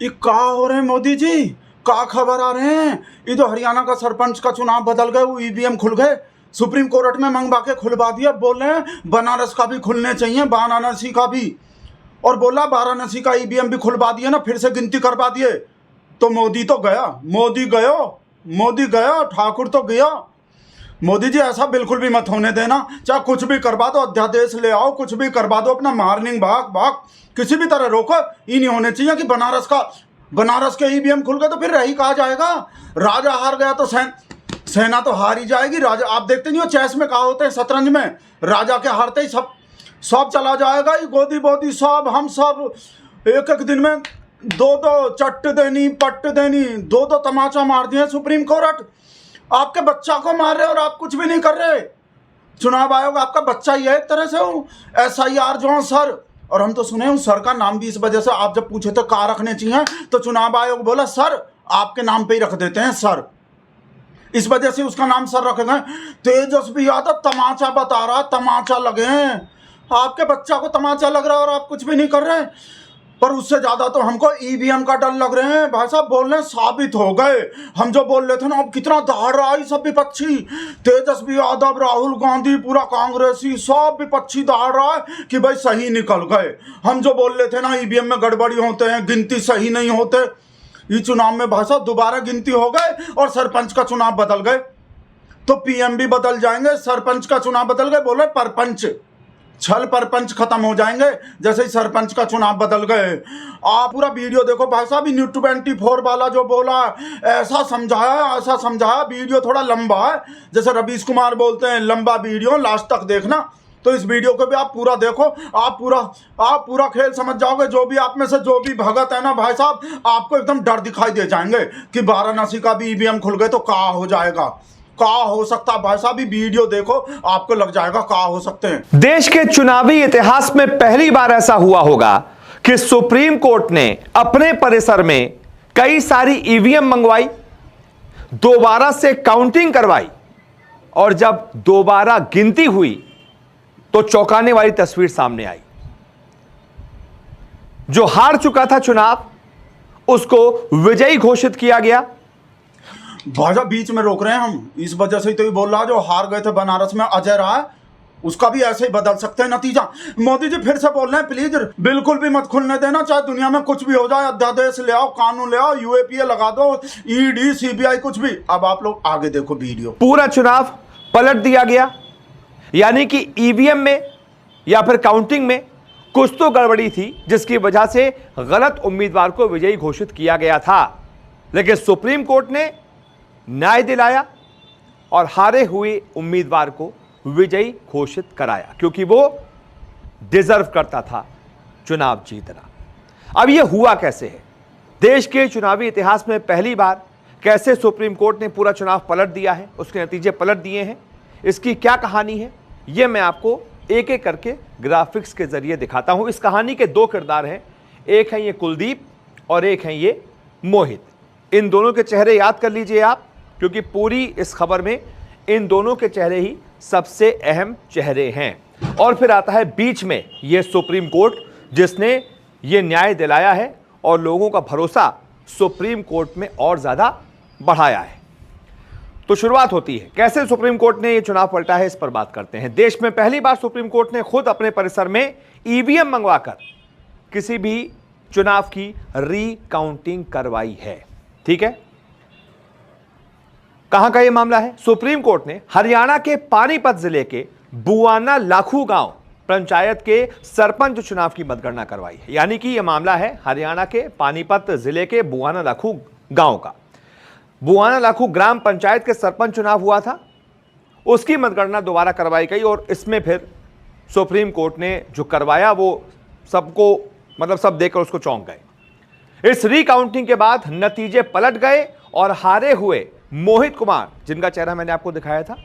ये का हो रहे हैं मोदी जी? का खबर आ रहे हैं? ये तो हरियाणा का सरपंच का चुनाव बदल गए, वो ईवीएम खुल गए, सुप्रीम कोर्ट में मंगवा के खुलवा दिया। बोल रहे हैं बनारस का भी खुलने चाहिए, वाराणसी का भी, और बोला वाराणसी का ईवीएम भी खुलवा दिए ना, फिर से गिनती करवा दिए। तो मोदी तो गया, मोदी गया, ठाकुर तो गया। मोदी जी ऐसा बिल्कुल भी मत होने देना, चाहे कुछ भी करवा दो, अध्यादेश ले आओ, कुछ भी करवा दो, अपना मार्निंग भाग किसी भी तरह रोको। ये नहीं होने चाहिए कि बनारस के ईवीएम खुल गए तो फिर रही कहा जाएगा। राजा हार गया तो सेना तो हार ही जाएगी। राजा आप देखते नहीं हो चेस में कहा होते हैं, शतरंज में राजा के हारते ही सब चला जाएगा। ये गोदी बोदी सब, हम सब एक एक दिन में दो चट्ट देनी पट्ट देनी, दो तमाचा मार दिए सुप्रीम कोर्ट। आपके बच्चा को मार रहे और आप कुछ भी नहीं कर रहे। चुनाव आयोग आपका बच्चा ही है एक तरह से। SIR जो सर, और हम तो सुने उस सर का नाम भी इस वजह से, आप जब पूछे तो कहाँ रखने चाहिए, तो चुनाव आयोग बोला सर आपके नाम पे ही रख देते हैं सर, इस वजह से उसका नाम सर रखे गए। तेजस्वी यादव तमाचा बता रहा, तमाचा लगे हैं। आपके बच्चा को तमाचा लग रहा है और आप कुछ भी नहीं कर रहे। पर उससे ज्यादा तो हमको ईवीएम का डर लग रहे हैं। भाई साहब बोल रहे हैं साबित हो गए, हम जो बोल रहे थे ना, अब कितना दहाड़ रहा है सब विपक्षी, तेजस्वी यादव, राहुल गांधी, पूरा कांग्रेसी, सब विपक्षी दहाड़ रहा है कि भाई सही निकल गए। हम जो बोल रहे थे ना ईवीएम में गड़बड़ी होते हैं, गिनती सही नहीं होते, ये चुनाव में भाई साहब दोबारा गिनती हो गए और सरपंच का चुनाव बदल गए। तो PM भी बदल जाएंगे, सरपंच का चुनाव बदल गए, बोले परपंच, छल परपंच खत्म हो जाएंगे जैसे ही सरपंच का चुनाव बदल गए। आप पूरा वीडियो देखो भाई साहब, न्यूज़ 24 वाला जो बोला, ऐसा समझाया। वीडियो थोड़ा लंबा है, जैसे रवीश कुमार बोलते हैं लंबा वीडियो, लास्ट तक देखना। तो इस वीडियो को भी आप पूरा देखो, आप पूरा खेल समझ जाओगे। जो भी आप में से जो भी भगत है ना भाई साहब, आपको एकदम डर दिखाई दे जाएंगे कि वाराणसी का भी ईवीएम खुल गए तो क्या हो जाएगा, क्या हो सकता है। भाई साहब ये वीडियो देखो, आपको लग जाएगा क्या हो सकते हैं। देश के चुनावी इतिहास में पहली बार ऐसा हुआ होगा कि सुप्रीम कोर्ट ने अपने परिसर में कई सारी ईवीएम मंगवाई, दोबारा से काउंटिंग करवाई, और जब दोबारा गिनती हुई तो चौंकाने वाली तस्वीर सामने आई। जो हार चुका था चुनाव, उसको विजयी घोषित किया गया। भाजपा बीच में रोक रहे हैं हम, इस वजह से तो ये बोल रहा, जो हार गए थे बनारस में अजय राय, उसका भी ऐसे ही बदल सकते हैं नतीजा। मोदी जी फिर से बोल रहे हैं प्लीज बिल्कुल भी मत खुलने देना, चाहे दुनिया में कुछ भी हो जाए, अध्यादेश ले आओ, कानून ले आओ, UAPA लगा दो, ED CBI कुछ भी। अब आप लोग आगे देखो वीडियो। पूरा चुनाव पलट दिया गया, यानी कि ईवीएम में या फिर काउंटिंग में कुछ तो गड़बड़ी थी, जिसकी वजह से गलत उम्मीदवार को विजयी घोषित किया गया था। लेकिन सुप्रीम कोर्ट ने न्याय दिलाया और हारे हुए उम्मीदवार को विजयी घोषित कराया, क्योंकि वो डिजर्व करता था चुनाव जीतना। अब यह हुआ कैसे है? देश के चुनावी इतिहास में पहली बार कैसे सुप्रीम कोर्ट ने पूरा चुनाव पलट दिया है, उसके नतीजे पलट दिए हैं, इसकी क्या कहानी है, यह मैं आपको एक एक करके ग्राफिक्स के जरिए दिखाता हूं। इस कहानी के दो किरदार हैं, एक है ये कुलदीप और एक है ये मोहित। इन दोनों के चेहरे याद कर लीजिए आप, क्योंकि पूरी इस खबर में इन दोनों के चेहरे ही सबसे अहम चेहरे हैं। और फिर आता है बीच में यह सुप्रीम कोर्ट, जिसने ये न्याय दिलाया है और लोगों का भरोसा सुप्रीम कोर्ट में और ज्यादा बढ़ाया है। तो शुरुआत होती है कैसे सुप्रीम कोर्ट ने यह चुनाव पलटा है, इस पर बात करते हैं। देश में पहली बार सुप्रीम कोर्ट ने खुद अपने परिसर में ईवीएम मंगवाकर किसी भी चुनाव की रीकाउंटिंग करवाई है। ठीक है, कहां का यह मामला है? सुप्रीम कोर्ट ने हरियाणा के पानीपत जिले के बुआना लाखू गांव पंचायत के सरपंच चुनाव की मतगणना करवाई है। यानी कि यह मामला है हरियाणा के पानीपत जिले के बुआना लाखू गांव का। बुआना लाखू ग्राम पंचायत के सरपंच चुनाव हुआ था, उसकी मतगणना दोबारा करवाई गई और इसमें फिर सुप्रीम कोर्ट ने जो करवाया वो सबको मतलब सब देखकर उसको चौंक गए। इस रिकाउंटिंग के बाद नतीजे पलट गए और हारे हुए मोहित कुमार, जिनका चेहरा मैंने आपको दिखाया था,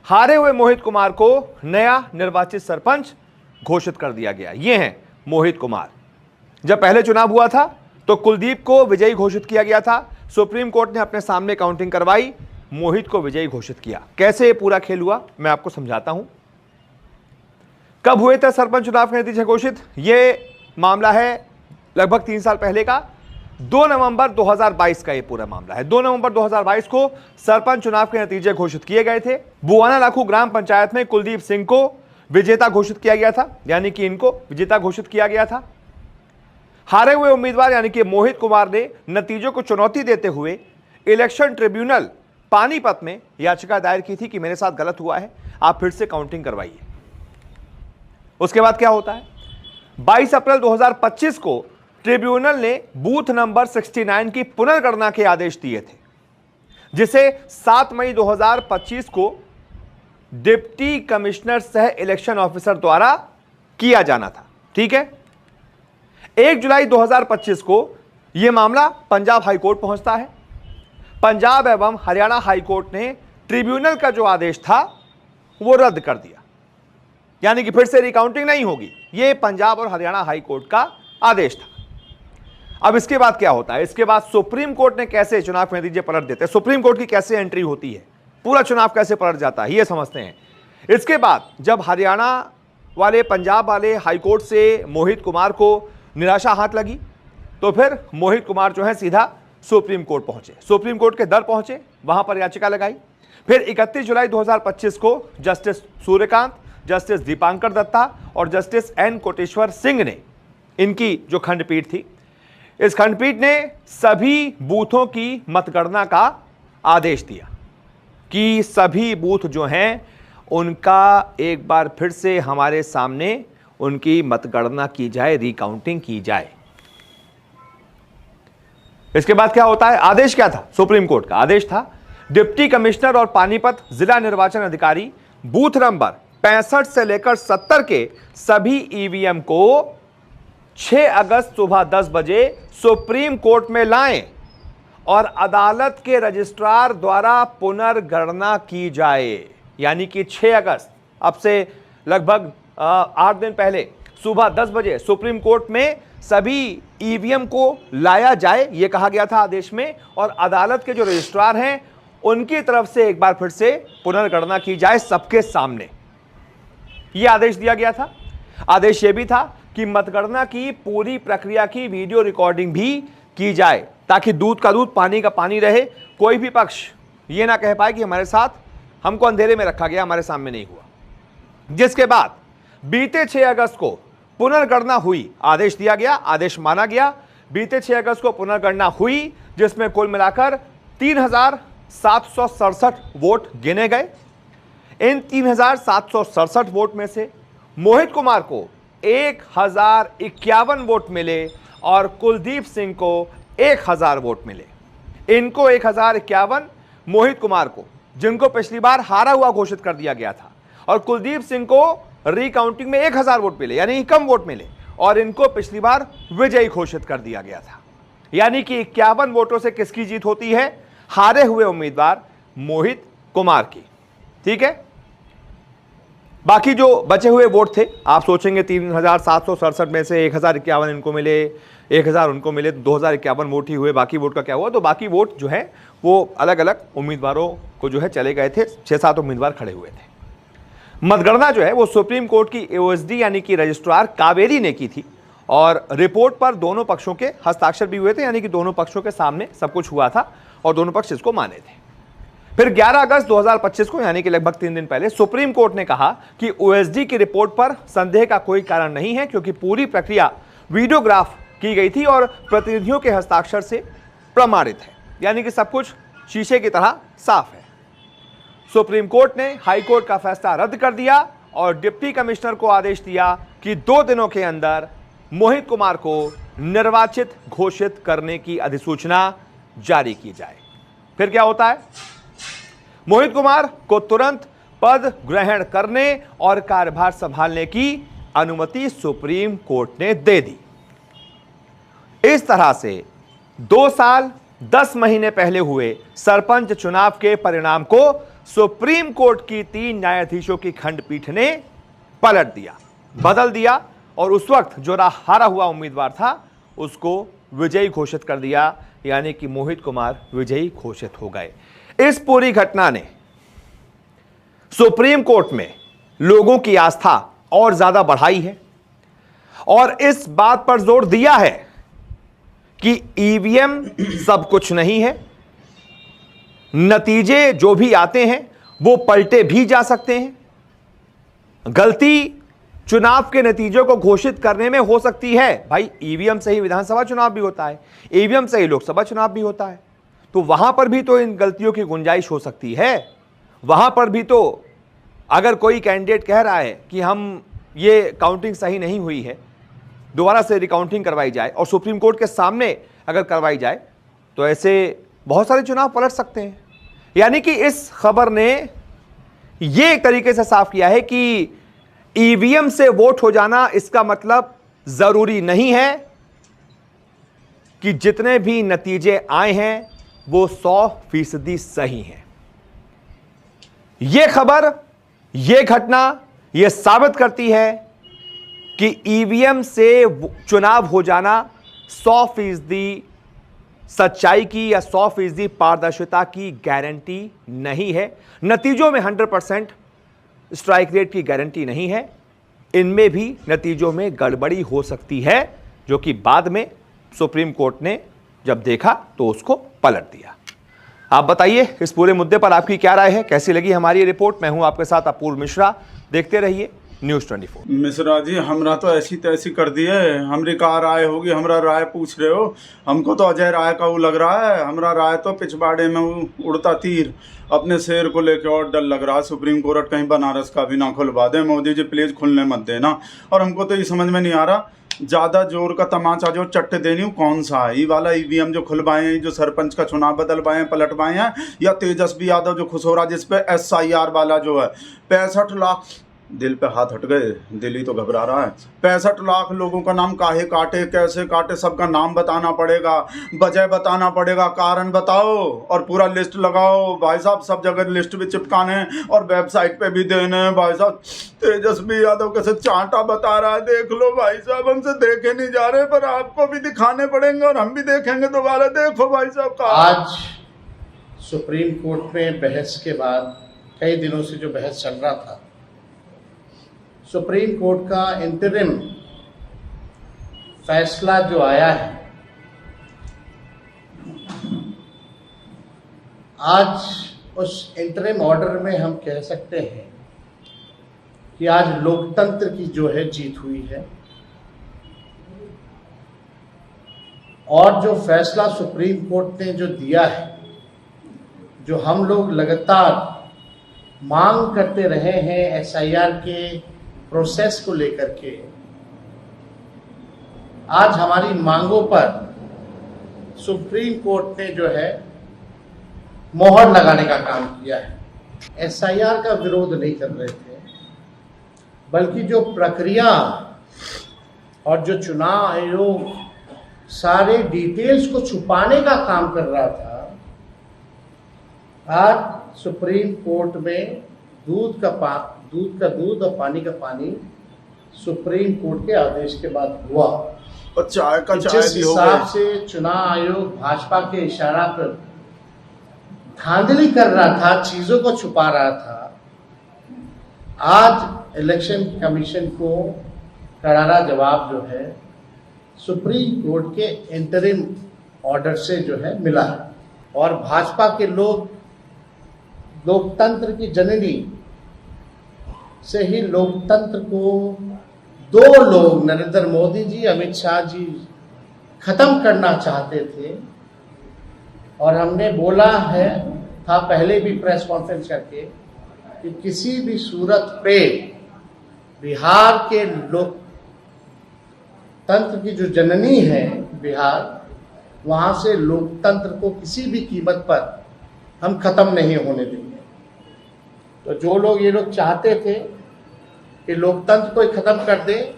हारे हुए मोहित कुमार को नया निर्वाचित सरपंच घोषित कर दिया गया। ये हैं मोहित कुमार। जब पहले चुनाव हुआ था तो कुलदीप को विजयी घोषित किया गया था, सुप्रीम कोर्ट ने अपने सामने काउंटिंग करवाई, मोहित को विजयी घोषित किया। कैसे ये पूरा खेल हुआ मैं आपको समझाता हूं। कब हुए थे सरपंच चुनाव के नतीजे घोषित? ये मामला है लगभग 3 साल पहले का, 2 नवंबर 2022 का ये पूरा मामला है। 2 नवंबर 2022 को सरपंच चुनाव के नतीजे घोषित किए गए थे। बुआना लाखू ग्राम पंचायत में कुलदीप सिंह को विजेता घोषित किया गया था, यानी कि इनको विजेता घोषित किया गया था। हारे हुए उम्मीदवार यानी कि मोहित कुमार ने नतीजों को चुनौती देते हुए इलेक्शन ट्रिब्यूनल पानीपत में याचिका दायर की थी कि मेरे साथ गलत हुआ है, आप फिर से काउंटिंग करवाइए। उसके बाद क्या होता है, 22 अप्रैल 2025 को ट्रिब्यूनल ने बूथ नंबर 69 की पुनर्गणना के आदेश दिए थे, जिसे 7 मई 2025 को डिप्टी कमिश्नर सह इलेक्शन ऑफिसर द्वारा किया जाना था। ठीक है, 1 जुलाई 2025 को यह मामला पंजाब हाईकोर्ट पहुंचता है। पंजाब एवं हरियाणा हाईकोर्ट ने ट्रिब्यूनल का जो आदेश था वो रद्द कर दिया, यानी कि फिर से रिकाउंटिंग नहीं होगी। यह पंजाब और हरियाणा हाईकोर्ट का आदेश था। अब इसके बाद क्या होता है, इसके बाद सुप्रीम कोर्ट ने कैसे चुनाव के नतीजे पलट देते हैं, सुप्रीम कोर्ट की कैसे एंट्री होती है, पूरा चुनाव कैसे पलट जाता है, यह समझते हैं। इसके बाद जब हरियाणा वाले पंजाब वाले हाईकोर्ट से मोहित कुमार को निराशा हाथ लगी, तो फिर मोहित कुमार जो है सीधा सुप्रीम कोर्ट पहुंचे, सुप्रीम कोर्ट के दर पहुंचे, वहां पर याचिका लगाई। फिर 31 जुलाई 2025 को जस्टिस सूर्यकांत, जस्टिस दीपांकर दत्ता और जस्टिस एन कोटेश्वर सिंह ने, इनकी जो खंडपीठ थी, इस खंडपीठ ने सभी बूथों की मतगणना का आदेश दिया कि सभी बूथ जो हैं उनका एक बार फिर से हमारे सामने उनकी मतगणना की जाए, रिकाउंटिंग की जाए। इसके बाद क्या होता है, आदेश क्या था, सुप्रीम कोर्ट का आदेश था, डिप्टी कमिश्नर और पानीपत जिला निर्वाचन अधिकारी बूथ नंबर 65 से लेकर 70 के सभी ईवीएम को 6 अगस्त सुबह 10 बजे सुप्रीम कोर्ट में लाएं और अदालत के रजिस्ट्रार द्वारा पुनर्गणना की जाए। यानी कि 6 अगस्त, अब से लगभग 8 दिन पहले सुबह 10 बजे सुप्रीम कोर्ट में सभी ईवीएम को लाया जाए, यह कहा गया था आदेश में, और अदालत के जो रजिस्ट्रार हैं उनकी तरफ से एक बार फिर से पुनर्गणना की जाए सबके सामने, यह आदेश दिया गया था। आदेश यह भी था कि मतगणना की पूरी प्रक्रिया की वीडियो रिकॉर्डिंग भी की जाए, ताकि दूध का दूध पानी का पानी रहे। कोई भी पक्ष यह ना कह पाए कि हमारे साथ, हमको अंधेरे में रखा गया, हमारे सामने नहीं हुआ। जिसके बाद बीते 6 अगस्त को पुनर्गणना हुई, आदेश दिया गया, आदेश माना गया। बीते 6 अगस्त को पुनर्गणना हुई, जिसमें कुल मिलाकर 3767 वोट गिने गए। इन 3767 वोट में से मोहित कुमार को 1051 वोट मिले और कुलदीप सिंह को 1000 वोट मिले। इनको 1051, मोहित कुमार को, जिनको पिछली बार हारा हुआ घोषित कर दिया गया था, और कुलदीप सिंह को रिकाउंटिंग में 1000 वोट मिले, यानी कम वोट मिले, और इनको पिछली बार विजयी घोषित कर दिया गया था। यानी कि 51 वोटों से किसकी जीत होती है, हारे हुए उम्मीदवार मोहित कुमार की। ठीक है, बाकी जो बचे हुए वोट थे, आप सोचेंगे 3767 में से 1051 इनको मिले, 1000 उनको मिले, 2051 वोट ही हुए, बाकी वोट का क्या हुआ। तो बाकी वोट जो है वो अलग अलग उम्मीदवारों को जो है चले गए थे, 6-7 उम्मीदवार खड़े हुए थे। मतगणना जो है वो सुप्रीम कोर्ट की एओएसडी यानी कि रजिस्ट्रार कावेरी ने की थी, और रिपोर्ट पर दोनों पक्षों के हस्ताक्षर भी हुए थे, यानी कि दोनों पक्षों के सामने सब कुछ हुआ था और दोनों पक्ष इसको माने थे। फिर 11 अगस्त 2025 को, यानी कि लगभग 3 दिन पहले, सुप्रीम कोर्ट ने कहा कि ओएसडी की रिपोर्ट पर संदेह का कोई कारण नहीं है, क्योंकि पूरी प्रक्रिया वीडियोग्राफ की गई थी और प्रतिनिधियों के हस्ताक्षर से प्रमाणित है, यानी कि सब कुछ शीशे की तरह साफ है। सुप्रीम कोर्ट ने हाई कोर्ट का फैसला रद्द कर दिया और डिप्टी कमिश्नर को आदेश दिया कि 2 दिनों के अंदर मोहित कुमार को निर्वाचित घोषित करने की अधिसूचना जारी की जाए। फिर क्या होता है, मोहित कुमार को तुरंत पद ग्रहण करने और कार्यभार संभालने की अनुमति सुप्रीम कोर्ट ने दे दी। इस तरह से 2 साल 10 महीने पहले हुए सरपंच चुनाव के परिणाम को सुप्रीम कोर्ट की 3 न्यायाधीशों की खंडपीठ ने पलट दिया, बदल दिया, और उस वक्त जो हारा हुआ उम्मीदवार था उसको विजयी घोषित कर दिया, यानी कि मोहित कुमार विजयी घोषित हो गए। इस पूरी घटना ने सुप्रीम कोर्ट में लोगों की आस्था और ज्यादा बढ़ाई है, और इस बात पर जोर दिया है कि ईवीएम सब कुछ नहीं है, नतीजे जो भी आते हैं वो पलटे भी जा सकते हैं। गलती चुनाव के नतीजों को घोषित करने में हो सकती है। भाई ईवीएम से ही विधानसभा चुनाव भी होता है, ईवीएम से ही लोकसभा चुनाव भी होता है, तो वहां पर भी तो इन गलतियों की गुंजाइश हो सकती है। वहां पर भी तो अगर कोई कैंडिडेट कह रहा है कि हम ये काउंटिंग सही नहीं हुई है, दोबारा से रिकाउंटिंग करवाई जाए और सुप्रीम कोर्ट के सामने अगर करवाई जाए, तो ऐसे बहुत सारे चुनाव पलट सकते हैं। यानी कि इस खबर ने ये एक तरीके से साफ किया है कि ईवीएम से वोट हो जाना इसका मतलब जरूरी नहीं है कि जितने भी नतीजे आए हैं वो 100% सही हैं। यह खबर, यह घटना यह साबित करती है कि ईवीएम से चुनाव हो जाना 100% सच्चाई की या 100% पारदर्शिता की गारंटी नहीं है। नतीजों में 100% स्ट्राइक रेट की गारंटी नहीं है। इनमें भी नतीजों में गड़बड़ी हो सकती है, जो कि बाद में सुप्रीम कोर्ट ने जब देखा तो उसको पलट दिया। आप बताइए इस पूरे मुद्दे पर आपकी क्या राय है, कैसी लगी हमारी ये रिपोर्ट। मैं हूं आपके साथ अपूर्व मिश्रा, देखते रहिए न्यूज़ 24। मिश्रा जी, हमरा तो ऐसी तैसी कर दिए। हमरी का राय होगी, हमरा राय पूछ रहे हो। हमको तो अजय राय का वो लग रहा है। हमरा राय तो पिछवाड़े में वो उड़ता तीर अपने शेर को लेके और डर लग रहा है। सुप्रीम कोर्ट कहीं बनारस का भी ना खुलवा दे। मोदी जी प्लीज खुलने मत देना। और हमको तो ये समझ में नहीं आ रहा, ज्यादा जोर का तमाचा जो चट्टे देनी कौन सा है, ये वाला ईवीएम जो खुलवाए हैं, जो सरपंच का चुनाव बदलवाए हैं, पलटवाए हैं, या तेजस्वी यादव जो खुश हो रहा, जिसपे SIR वाला जो है 65 लाख, दिल पे हाथ हट गए, दिल ही तो घबरा रहा है। 65 लाख लोगों का नाम काहे काटे, कैसे काटे, सबका नाम बताना पड़ेगा, वजह बताना पड़ेगा, कारण बताओ और पूरा लिस्ट लगाओ भाई साहब। सब जगह लिस्ट भी चिपकाने और वेबसाइट पे भी देने हैं भाई साहब। तेजस्वी यादव कैसे चांटा बता रहा है, देख लो भाई साहब। हमसे देखे नहीं जा रहे, पर आपको भी दिखाने पड़ेंगे और हम भी देखेंगे दोबारा। देखो भाई साहब का आज सुप्रीम कोर्ट में बहस के बाद, कई दिनों से जो बहस चल रहा था, सुप्रीम कोर्ट का इंटरिम फैसला जो आया है, आज उस इंटरिम ऑर्डर में हम कह सकते हैं कि आज लोकतंत्र की जो है जीत हुई है। और जो फैसला सुप्रीम कोर्ट ने जो दिया है, जो हम लोग लगातार मांग करते रहे हैं SIR के प्रोसेस को लेकर के, आज हमारी मांगों पर सुप्रीम कोर्ट ने जो है मोहर लगाने का काम किया है। SIR का विरोध नहीं कर रहे थे, बल्कि जो प्रक्रिया और जो चुनाव आयोग सारे डिटेल्स को छुपाने का काम कर रहा था, आज सुप्रीम कोर्ट में दूध का दूध और पानी का पानी सुप्रीम कोर्ट के आदेश के बाद हुआ। और चाय का चाय जिस भी हो हिसाब गई। से चुनाव आयोग भाजपा के इशारा पर धांधली कर रहा था, चीजों को छुपा रहा था, आज इलेक्शन कमीशन को करारा जवाब जो है सुप्रीम कोर्ट के इंटरिम ऑर्डर से जो है मिला है। और भाजपा के लोग लोकतंत्र की जननी से ही लोकतंत्र को दो लोग, नरेंद्र मोदी जी, अमित शाह जी, खत्म करना चाहते थे। और हमने बोला है था पहले भी प्रेस कॉन्फ्रेंस करके कि किसी भी सूरत पे बिहार के लोकतंत्र की जो जननी है बिहार, वहाँ से लोकतंत्र को किसी भी कीमत पर हम खत्म नहीं होने देंगे। तो जो लोग ये लोग चाहते थे कि लोकतंत्र को खत्म कर दे,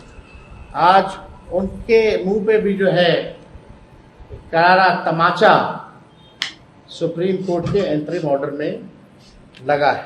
आज उनके मुंह पे भी जो है करारा तमाचा सुप्रीम कोर्ट के इंटरिम ऑर्डर में लगा है।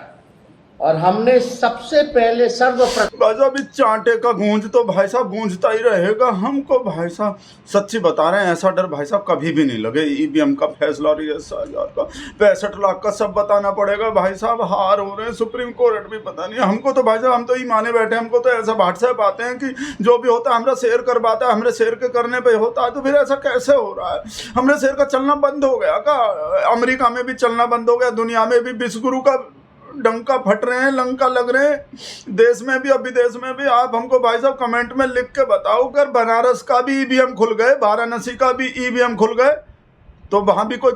और हमने सबसे पहले सर्वप्रथम भाई साहब इस चांटे का गूंज तो भाई साहब गूंजता ही रहेगा। हमको भाई साहब सच्ची बता रहे हैं, ऐसा डर भाई साहब कभी भी नहीं लगे। ईवीएम का फैसला और SIR का 65 लाख का सब बताना पड़ेगा भाई साहब। हार हो रहे हैं, सुप्रीम कोर्ट भी पता नहीं। हमको तो भाई साहब हम तो ही माने बैठे, हमको तो ऐसा व्हाट्सएप आते हैं कि जो भी होता है हमरा शेयर करवाता है, हमरे शेयर के करने पे होता है। तो फिर ऐसा कैसे हो रहा है? हमरे शेयर का चलना बंद हो गया का? अमेरिका में भी चलना बंद हो गया, दुनिया में भी विश्वगुरु का डंका फट रहे हैं, लंका लग रहे हैं, देश में भी और विदेश में भी। आप हमको भाई साहब कमेंट में लिख के बताओ, अगर बनारस का भी ईवीएम खुल गए, वाराणसी का भी ईवीएम खुल गए, तो वहां भी कोई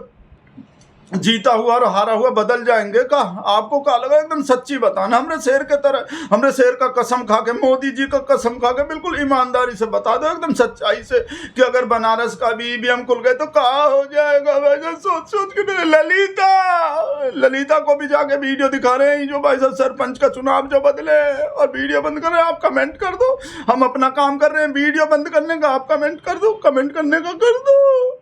जीता हुआ और हारा हुआ बदल जाएंगे का? आपको क्या लगा? एकदम सच्ची बताना, हमरे शेर के तरह, हमरे शेर का कसम खा के, मोदी जी का कसम खा के बिल्कुल ईमानदारी से बता दो, एकदम सच्चाई से, कि अगर बनारस का भी ईवीएम खुल गए तो क्या हो जाएगा भाई साहब? सोच के ललिता को भी जाके वीडियो दिखा रहे हैं, जो भाई साहब सरपंच का चुनाव जो बदले, और वीडियो बंद कर रहे हैं। आप कमेंट कर दो, हम अपना काम कर रहे हैं, वीडियो बंद करने का आप कमेंट कर दो, कमेंट करने का कर दो।